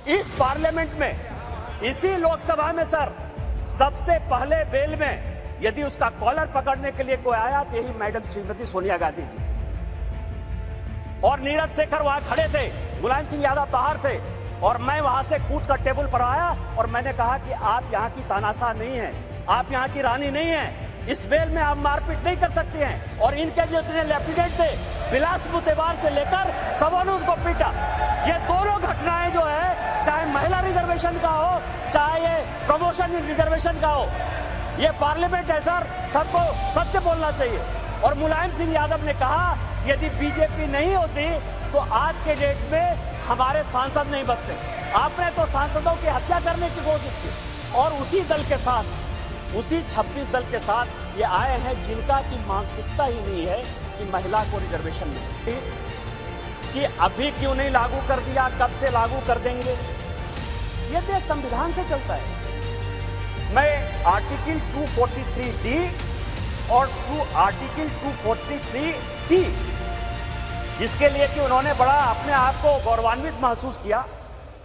इस पार्लियामेंट में, इसी लोकसभा में सर, सबसे पहले बेल में यदि उसका कॉलर पकड़ने के लिए कोई आया तो यही मैडम श्रीमती सोनिया गांधी जी थी। और नीरज शेखर वहां खड़े थे, मुलायम सिंह यादव बाहर थे, और मैं वहां से कूद कर टेबल पर आया और मैंने कहा कि आप यहाँ की तानाशाह नहीं है, आप यहाँ की रानी नहीं है, इस बेल में आप मारपीट नहीं कर सकते हैं। और इनके जो इतने लेफ्टिनेंट थे, बिलास मुतेवार से लेकर सबों ने उनको पीटा। ये दोनों घटनाएं जो है, चाहे महिला रिजर्वेशन का हो, चाहे ये प्रमोशन रिजर्वेशन का हो, ये पार्लियामेंट है सर, सबको सत्य बोलना चाहिए। और मुलायम सिंह यादव ने कहा यदि बीजेपी नहीं होती तो आज के डेट में हमारे सांसद नहीं बचते। आपने तो सांसदों की हत्या करने की कोशिश की, और उसी दल के साथ, उसी 26 दल के साथ ये आए हैं जिनका की मानसिकता ही नहीं है कि महिला को रिजर्वेशन मिले। कि अभी क्यों नहीं लागू कर दिया, कब से लागू कर देंगे? ये देश संविधान से चलता है। मैं आर्टिकल 243D और आर्टिकल 243T, जिसके लिए कि उन्होंने बड़ा अपने आप को गौरवान्वित महसूस किया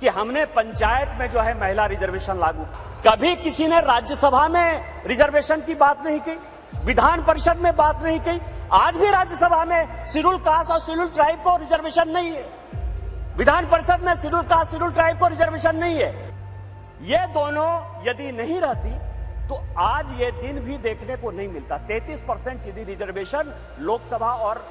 कि हमने पंचायत में जो है महिला रिजर्वेशन लागू। कभी किसी ने राज्यसभा में रिजर्वेशन की बात नहीं की, विधान परिषद में बात नहीं की। आज भी राज्यसभा में शेड्यूल कास्ट और शेड्यूल ट्राइब को रिजर्वेशन नहीं है, विधान परिषद में शेड्यूल कास्ट शेड्यूल ट्राइब को रिजर्वेशन नहीं है। ये दोनों यदि नहीं रहती तो आज ये दिन भी देखने को नहीं मिलता। 33% यदि रिजर्वेशन लोकसभा और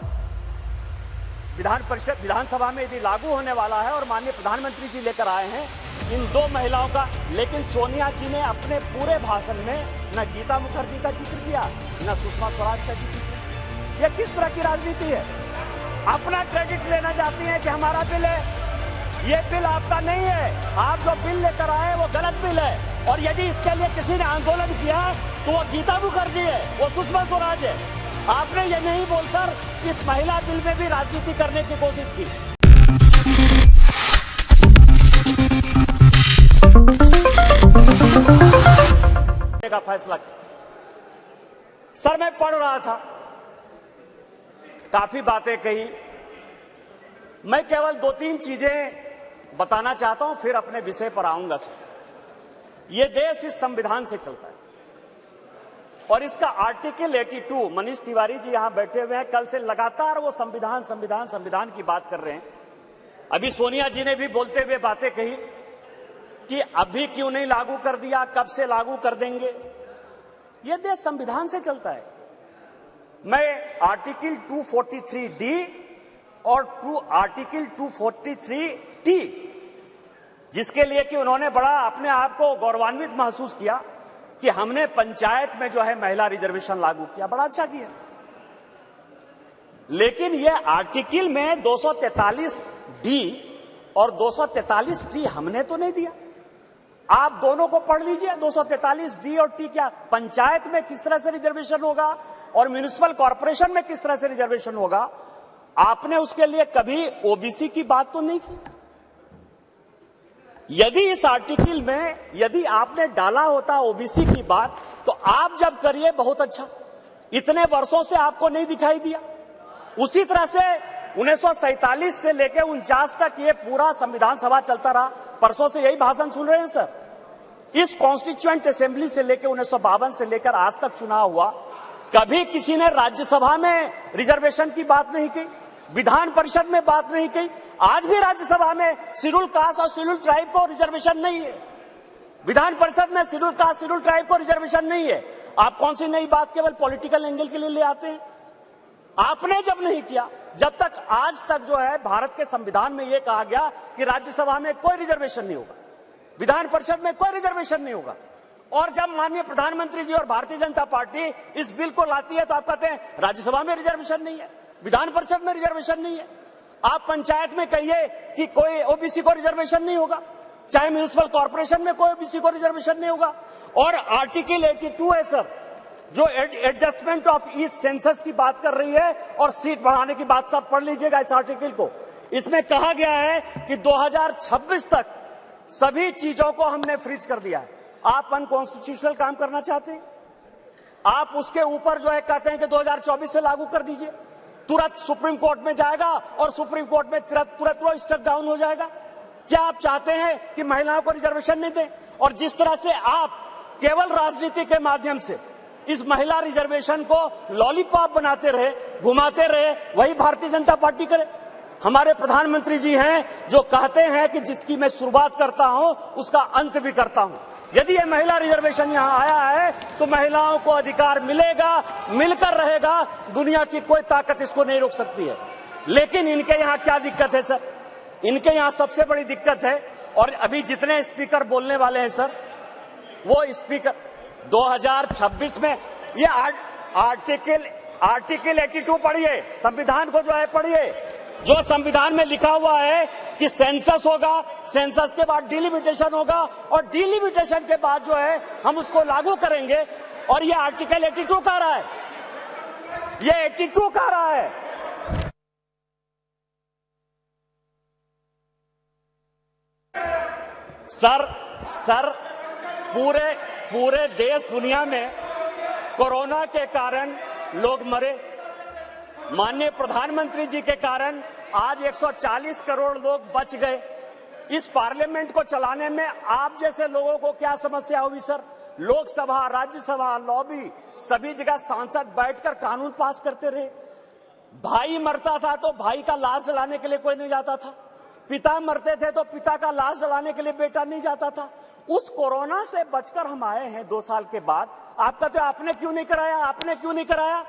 विधानसभा में यदि लागू होने वाला है, और माननीय प्रधानमंत्री जी लेकर आए हैं इन दो महिलाओं का, लेकिन सोनिया जी ने अपने पूरे भाषण में न गीता मुखर्जी का जिक्र किया, न सुषमा स्वराज का जिक्र किया। यह किस तरह की राजनीति है? अपना क्रेडिट लेना चाहती है कि हमारा बिल है। ये बिल आपका नहीं है, आप जो बिल लेकर आए वो गलत बिल है। और यदि इसके लिए किसी ने आंदोलन किया तो वो गीता मुखर्जी है, वो सुषमा स्वराज है। आपने ये नहीं बोलकर इस महिला बिल में भी राजनीति करने की कोशिश की। का फैसला सर, मैं पढ़ रहा था, काफी बातें कही। मैं केवल 2-3 चीजें बताना चाहता हूं, फिर अपने विषय पर आऊंगा। यह देश इस संविधान से चलता है, और इसका आर्टिकल 82, मनीष तिवारी जी यहां बैठे हुए हैं, कल से लगातार वो संविधान संविधान संविधान की बात कर रहे हैं। अभी सोनिया जी ने भी बोलते हुए बातें कही कि अभी क्यों नहीं लागू कर दिया, कब से लागू कर देंगे? यह देश संविधान से चलता है। मैं आर्टिकल 243D और आर्टिकल 243T, जिसके लिए कि उन्होंने बड़ा अपने आप को गौरवान्वित महसूस किया कि हमने पंचायत में जो है महिला रिजर्वेशन लागू किया, बड़ा अच्छा किया। लेकिन यह आर्टिकल में 243D और 243T हमने तो नहीं दिया। आप दोनों को पढ़ लीजिए, 243D और T क्या पंचायत में किस तरह से रिजर्वेशन होगा और म्युनिसिपल कॉर्पोरेशन में किस तरह से रिजर्वेशन होगा। आपने उसके लिए कभी ओबीसी की बात तो नहीं की। यदि इस आर्टिकल में यदि आपने डाला होता ओबीसी की बात, तो आप जब करिए बहुत अच्छा। इतने वर्षों से आपको नहीं दिखाई दिया। उसी तरह से 1947 से लेकर 49 तक ये पूरा संविधान सभा चलता रहा। परसों से यही भाषण सुन रहे हैं सर। इस कॉन्स्टिट्यूएंट असेंबली से लेकर 1952 से लेकर आज तक चुनाव हुआ, कभी किसी ने राज्यसभा में रिजर्वेशन की बात नहीं की, विधान परिषद में बात नहीं की। आज भी राज्यसभा में शेड्यूल कास्ट और शेड्यूल ट्राइब को रिजर्वेशन नहीं है, विधान परिषद में शेड्यूल कास्ट शेड्यूल ट्राइब को रिजर्वेशन नहीं है। आप कौन सी नई बात केवल पॉलिटिकल एंगल के लिए ले आते हैं? आपने जब नहीं किया, जब तक आज तक जो है भारत के संविधान में यह कहा गया कि राज्यसभा में कोई रिजर्वेशन नहीं होगा, विधान परिषद में कोई रिजर्वेशन नहीं होगा। और जब माननीय प्रधानमंत्री जी और भारतीय जनता पार्टी इस बिल को लाती है तो आप कहते हैं राज्यसभा में रिजर्वेशन नहीं है, विधान परिषद में रिजर्वेशन नहीं है। आप पंचायत में कहिए कि कोई ओबीसी को रिजर्वेशन नहीं होगा, चाहे म्युनिसिपल कॉर्पोरेशन में कोई ओबीसी को रिजर्वेशन नहीं होगा। और आर्टिकल 82 है सर, जो एडजस्टमेंट ऑफ ईच सेंसस की बात कर रही है और सीट बढ़ाने की बात, सब पढ़ लीजिएगा इस आर्टिकल को। इसमें कहा गया है कि 2026 तक सभी चीजों को हमने फ्रीज कर दिया है। आप अनकॉन्स्टिट्यूशनल काम करना चाहते हैं, आप उसके ऊपर जो है कहते हैं कि 2024 से लागू कर दीजिए। तुरंत सुप्रीम कोर्ट में जाएगा और सुप्रीम कोर्ट में तुरंत वो स्टक डाउन हो जाएगा। क्या आप चाहते हैं कि महिलाओं को रिजर्वेशन नहीं दें? और जिस तरह से आप केवल राजनीति के माध्यम से इस महिला रिजर्वेशन को लॉलीपॉप बनाते रहे, घुमाते रहे, वही भारतीय जनता पार्टी करे। हमारे प्रधानमंत्री जी हैं जो कहते हैं कि जिसकी मैं शुरुआत करता हूं उसका अंत भी करता हूं। यदि ये महिला रिजर्वेशन यहां आया है तो महिलाओं को अधिकार मिलेगा, मिलकर रहेगा, दुनिया की कोई ताकत इसको नहीं रोक सकती है। लेकिन इनके यहां क्या दिक्कत है सर? इनके यहां सबसे बड़ी दिक्कत है, और अभी जितने स्पीकर बोलने वाले हैं सर, वो स्पीकर 2026 में ये आर्टिकल 82 पढ़िए, संविधान को जो है पढ़िए, जो संविधान में लिखा हुआ है कि सेंसस होगा, सेंसस के बाद डिलिमिटेशन होगा, और डिलिमिटेशन के बाद जो है हम उसको लागू करेंगे। और ये आर्टिकल 82 कह रहा है, ये 82 कह रहा है। सर पूरे देश दुनिया में कोरोना के कारण लोग मरे, माननीय प्रधानमंत्री जी के कारण आज 140 करोड़ लोग बच गए। इस पार्लियामेंट को चलाने में आप जैसे लोगों को क्या समस्या हुई सर? लोकसभा, राज्यसभा, लॉबी, सभी जगह सांसद बैठकर कानून पास करते रहे। भाई मरता था तो भाई का लाश जलाने के लिए कोई नहीं जाता था, पिता मरते थे तो पिता का लाश जलाने के लिए बेटा नहीं जाता था। उस कोरोना से बचकर हम आए हैं 2 साल के बाद। आपका तो आपने क्यों नहीं कराया? आपने क्यों नहीं कराया?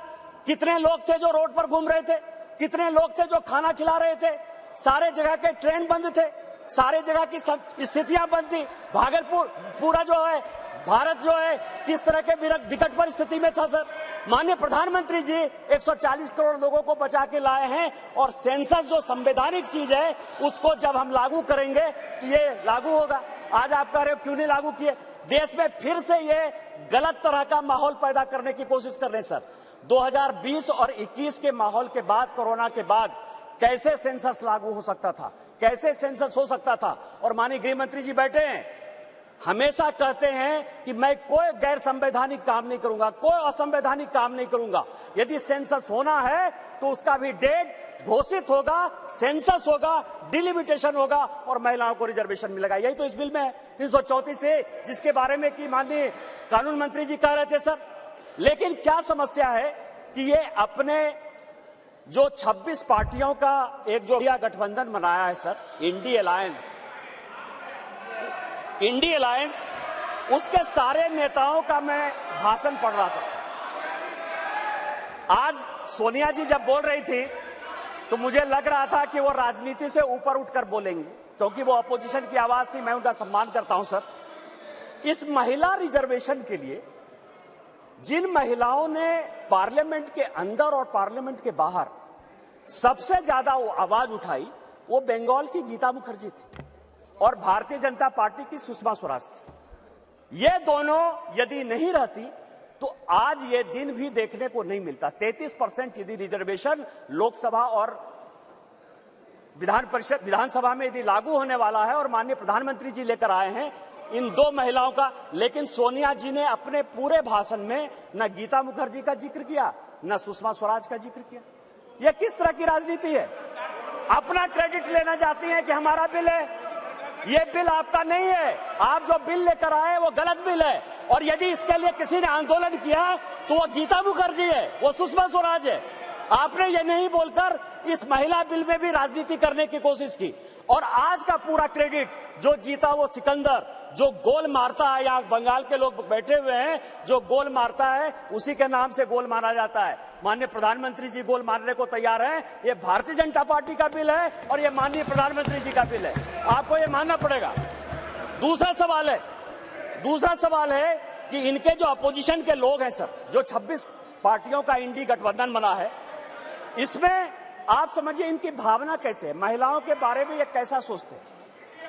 कितने लोग थे जो रोड पर घूम रहे थे? कितने लोग थे जो खाना खिला रहे थे? सारे जगह के ट्रेन बंद थे, सारे जगह की स्थितियां बंद थी। भागलपुर पूरा जो है भारत जो है किस तरह के विकट परिस्थिति में था सर? माननीय प्रधानमंत्री जी 140 करोड़ लोगों को बचा के लाए हैं, और सेंसस जो संवैधानिक चीज है उसको जब हम लागू करेंगे तो ये लागू होगा। आज आप कह रहे हो क्यों नहीं लागू किए? देश में फिर से ये गलत तरह का माहौल पैदा करने की कोशिश कर रहे हैं सर। 2020 और 21 के माहौल के बाद, कोरोना के बाद कैसे सेंसस लागू हो सकता था? कैसे सेंसस हो सकता था? और माननीय गृह मंत्री जी बैठे हैं, हमेशा कहते हैं कि मैं कोई गैर संवैधानिक काम नहीं करूंगा, कोई असंवैधानिक काम नहीं करूंगा। यदि सेंसस होना है तो उसका भी डेट घोषित होगा, सेंसस होगा, डिलिमिटेशन होगा और महिलाओं को रिजर्वेशन मिलेगा। यही तो इस बिल में है 334 से, जिसके बारे में कि माननीय कानून मंत्री जी कह रहे थे सर। लेकिन क्या समस्या है कि ये अपने जो 26 पार्टियों का एक जो गठबंधन बनाया है सर, इंडी अलायंस, उसके सारे नेताओं का मैं भाषण पढ़ रहा था। आज सोनिया जी जब बोल रही थी तो मुझे लग रहा था कि वो राजनीति से ऊपर उठकर बोलेंगी, क्योंकि वो अपोजिशन की आवाज थी। मैं उनका सम्मान करता हूं सर। इस महिला रिजर्वेशन के लिए जिन महिलाओं ने पार्लियामेंट के अंदर और पार्लियामेंट के बाहर सबसे ज्यादा आवाज उठाई, वो बंगाल की गीता मुखर्जी थी और भारतीय जनता पार्टी की सुषमा स्वराज थी। ये दोनों यदि नहीं रहती तो आज ये दिन भी देखने को नहीं मिलता। 33% यदि रिजर्वेशन लोकसभा और विधानसभा में यदि लागू होने वाला है और माननीय प्रधानमंत्री जी लेकर आए हैं इन 2 महिलाओं का, लेकिन सोनिया जी ने अपने पूरे भाषण में न गीता मुखर्जी का जिक्र किया, न सुषमा स्वराज का जिक्र किया। यह किस तरह की राजनीति है? अपना क्रेडिट लेना चाहती हैं कि हमारा बिल है। ये बिल आपका नहीं है। आप जो बिल लेकर आए वो गलत बिल है, और यदि इसके लिए किसी ने आंदोलन किया तो वो गीता मुखर्जी है, वो सुषमा स्वराज है। आपने ये नहीं बोलकर इस महिला बिल में भी राजनीति करने की कोशिश की, और आज का पूरा क्रेडिट जो जीता वो सिकंदर, जो गोल मारता है, यहाँ बंगाल के लोग बैठे हुए हैं, जो गोल मारता है उसी के नाम से गोल मारा जाता है। माननीय प्रधानमंत्री जी गोल मारने को तैयार हैं। ये भारतीय जनता पार्टी का बिल है और ये माननीय प्रधानमंत्री जी का बिल है, आपको ये मानना पड़ेगा। दूसरा सवाल है कि इनके जो अपोजिशन के लोग हैं सर, जो 26 पार्टियों का इंडी गठबंधन बना है, इसमें आप समझिए इनकी भावना कैसे है, महिलाओं के बारे में ये कैसा सोचते हैं।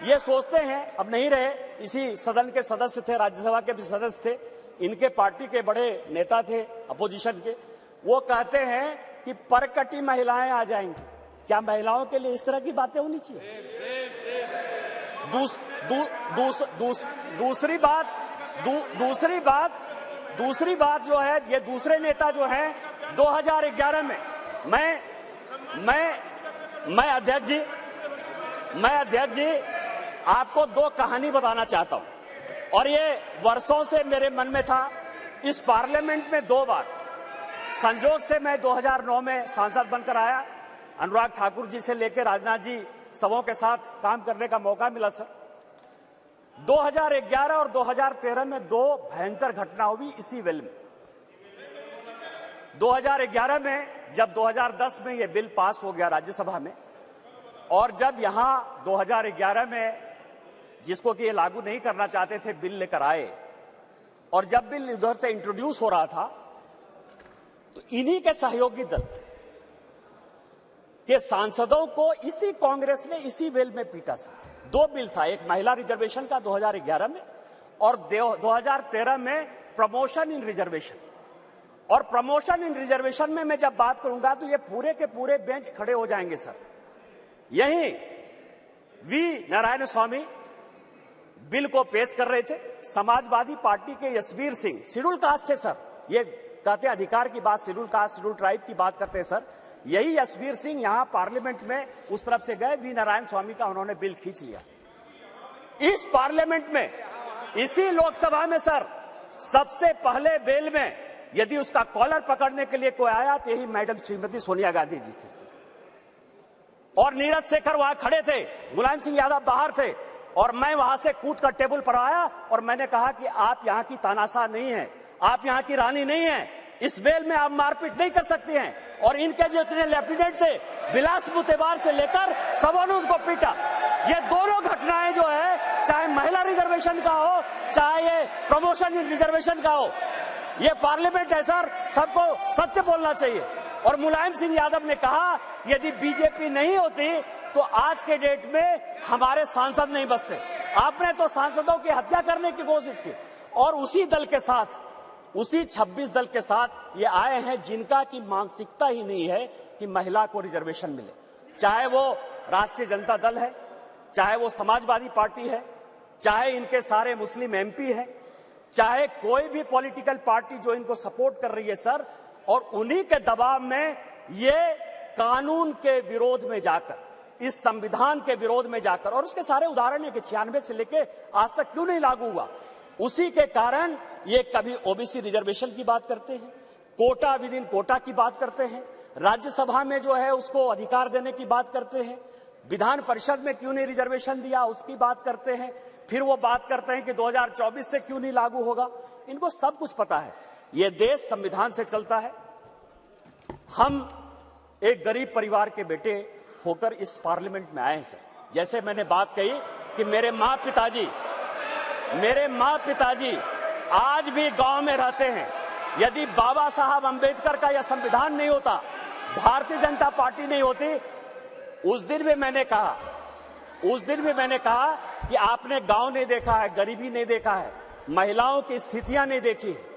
ये सोचते हैं, अब नहीं रहे, इसी सदन के सदस्य थे, राज्यसभा के भी सदस्य थे, इनके पार्टी के बड़े नेता थे अपोजिशन के, वो कहते हैं कि परकटी महिलाएं आ जाएंगी। क्या महिलाओं के लिए इस तरह की बातें होनी चाहिए? दूसरी बात जो है, ये दूसरे नेता जो है 2011 में मैं अध्यक्ष जी आपको दो कहानी बताना चाहता हूं और ये वर्षों से मेरे मन में था। इस पार्लियामेंट में 2 बार संजोग से मैं 2009 में सांसद बनकर आया। अनुराग ठाकुर जी से लेकर राजनाथ जी सबों के साथ काम करने का मौका मिला सर। 2011 और 2013 में 2 भयंकर घटना हुई इसी वेल में। 2011 में जब 2010 में ये बिल पास हो गया राज्यसभा में, और जब यहां 2011 में जिसको कि ये लागू नहीं करना चाहते थे बिल लेकर आए, और जब बिल इधर से इंट्रोड्यूस हो रहा था तो इन्हीं के सहयोगी दल के सांसदों को इसी कांग्रेस ने इसी वेल में पीटा सर। 2 बिल था, एक महिला रिजर्वेशन का 2011 में और 2013 में प्रमोशन इन रिजर्वेशन। और प्रमोशन इन रिजर्वेशन में मैं जब बात करूंगा तो ये पूरे के पूरे बेंच खड़े हो जाएंगे सर। यही वी नारायण स्वामी बिल को पेश कर रहे थे। समाजवादी पार्टी के यशवीर सिंह शेड्यूल कास्ट थे सर, ये कहते अधिकार की बात, शेड्यूल कास्ट शेड्यूल ट्राइब की बात करते हैं सर। यही यशवीर सिंह यहां पार्लियामेंट में उस तरफ से गए, वी नारायण स्वामी का उन्होंने बिल खींच लिया। इस पार्लियामेंट में इसी लोकसभा में सर सबसे पहले बिल में यदि उसका कॉलर पकड़ने के लिए कोई आया तो यही मैडम श्रीमती सोनिया गांधी जी थे सर। और नीरज शेखर वहां खड़े थे, मुलायम सिंह यादव बाहर थे, और मैं वहां से कूद कर टेबल पर आया और मैंने कहा कि आप यहां की तानाशाह नहीं है, आप यहां की रानी नहीं है, इस बेल में आप मारपीट नहीं कर सकते हैं। और इनके जो इतने लेफ्टिनेंट थे बिलास मुतेबार से लेकर सबों ने उनको पीटा। ये दोनों घटनाएं जो है, चाहे महिला रिजर्वेशन का हो चाहे ये प्रमोशन इन रिजर्वेशन का हो, ये पार्लियामेंट है सर, सबको सत्य बोलना चाहिए। और मुलायम सिंह यादव ने कहा यदि बीजेपी नहीं होती तो आज के डेट में हमारे सांसद नहीं बचते। आपने तो सांसदों की हत्या करने की कोशिश की, और उसी दल के साथ, उसी 26 दल के साथ ये आए हैं जिनका की मानसिकता ही नहीं है कि महिला को रिजर्वेशन मिले। चाहे वो राष्ट्रीय जनता दल है, चाहे वो समाजवादी पार्टी है, चाहे इनके सारे मुस्लिम एमपी है, चाहे कोई भी पॉलिटिकल पार्टी जो इनको सपोर्ट कर रही है सर, और उन्हीं के दबाव में ये कानून के विरोध में जाकर, इस संविधान के विरोध में जाकर, और उसके सारे उदाहरण है कि 96 से लेके आज तक क्यों नहीं लागू हुआ, उसी के कारण ये कभी ओबीसी रिजर्वेशन की बात करते हैं, कोटा विद इन कोटा की बात करते हैं, राज्यसभा में जो है उसको अधिकार देने की बात करते हैं, विधान परिषद में क्यों नहीं रिजर्वेशन दिया उसकी बात करते हैं, फिर वो बात करते हैं कि 2024 से क्यों नहीं लागू होगा। इनको सब कुछ पता है, ये देश संविधान से चलता है। हम एक गरीब परिवार के बेटे होकर इस पार्लियामेंट में आए हैं सर। जैसे मैंने बात कही कि मेरे माँ पिताजी आज भी गांव में रहते हैं। यदि बाबा साहब अंबेडकर का यह संविधान नहीं होता, भारतीय जनता पार्टी नहीं होती, उस दिन भी मैंने कहा कि आपने गांव नहीं देखा है, गरीबी नहीं देखा है, महिलाओं की स्थितियां नहीं देखी है।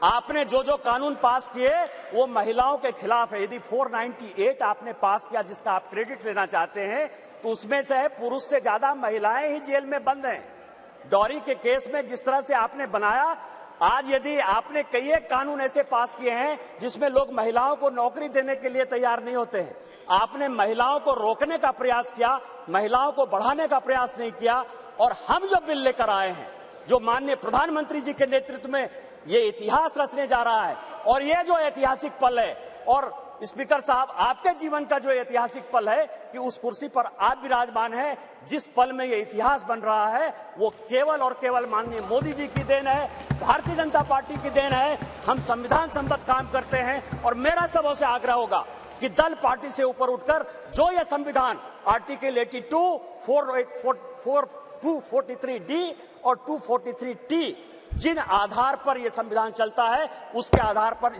आपने जो जो कानून पास किए वो महिलाओं के खिलाफ है। यदि 498 आपने पास किया जिसका आप क्रेडिट लेना चाहते हैं, तो उसमें से है पुरुष से ज्यादा महिलाएं ही जेल में बंद हैं। डॉरी के केस में जिस तरह से आपने बनाया, आज यदि आपने कई एक कानून ऐसे पास किए हैं जिसमें लोग महिलाओं को नौकरी देने के लिए तैयार नहीं होते हैं, आपने महिलाओं को रोकने का प्रयास किया, महिलाओं को बढ़ाने का प्रयास नहीं किया। और हम जो बिल लेकर आए हैं, जो माननीय प्रधानमंत्री जी के नेतृत्व में ये इतिहास रचने जा रहा है, और ये जो ऐतिहासिक पल है, और स्पीकर साहब आपके जीवन का जो ऐतिहासिक पल है कि उस कुर्सी पर आप विराजमान हैं, जिस पल में ये इतिहास बन रहा है वो केवल और केवल माननीय मोदी जी की देन है, भारतीय जनता पार्टी की देन है। हम संविधान सम्मत काम करते हैं, और मेरा सबों से आग्रह होगा कि दल पार्टी से ऊपर उठकर जो ये संविधान आर्टिकल 82, 243D और 243T जिन आधार पर यह संविधान चलता है, उसके आधार पर